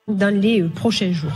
dans les prochains jours.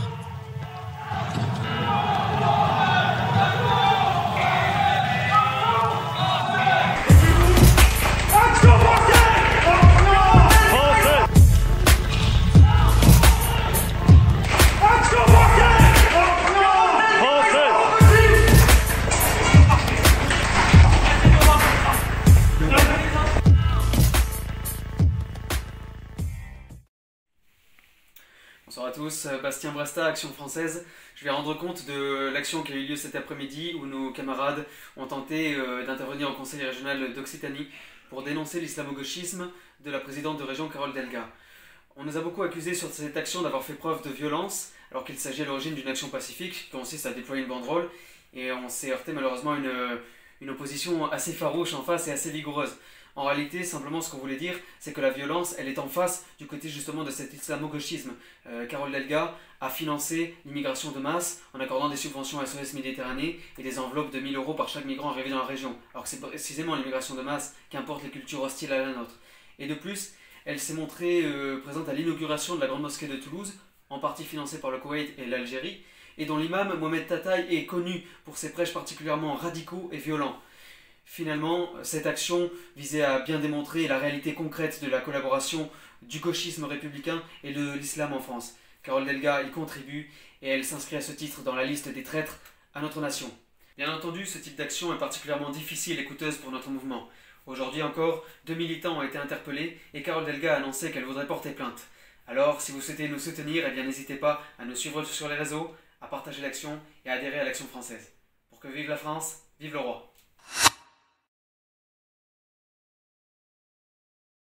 Bonsoir à tous, Bastien Brasta, Action Française. Je vais rendre compte de l'action qui a eu lieu cet après-midi où nos camarades ont tenté d'intervenir au Conseil régional d'Occitanie pour dénoncer l'islamo-gauchisme de la présidente de région Carole Delga. On nous a beaucoup accusés sur cette action d'avoir fait preuve de violence alors qu'il s'agit à l'origine d'une action pacifique qui consiste à déployer une banderole et on s'est heurté malheureusement à une opposition assez farouche en face et assez vigoureuse. En réalité, simplement ce qu'on voulait dire, c'est que la violence, elle est en face du côté justement de cet islamo-gauchisme. Carole Delga a financé l'immigration de masse en accordant des subventions à SOS Méditerranée et des enveloppes de 1 000 € par chaque migrant arrivé dans la région. Alors que c'est précisément l'immigration de masse qui importe les cultures hostiles à la nôtre. Et de plus, elle s'est montrée présente à l'inauguration de la Grande Mosquée de Toulouse, en partie financée par le Koweït et l'Algérie, et dont l'imam Mohamed Tataï est connu pour ses prêches particulièrement radicaux et violents. Finalement, cette action visait à bien démontrer la réalité concrète de la collaboration du gauchisme républicain et de l'islam en France. Carole Delga y contribue et elle s'inscrit à ce titre dans la liste des traîtres à notre nation. Bien entendu, ce type d'action est particulièrement difficile et coûteuse pour notre mouvement. Aujourd'hui encore, 2 militants ont été interpellés et Carole Delga a annoncé qu'elle voudrait porter plainte. Alors, si vous souhaitez nous soutenir, eh bien n'hésitez pas à nous suivre sur les réseaux, à partager l'action et à adhérer à l'Action française. Pour que vive la France, vive le roi!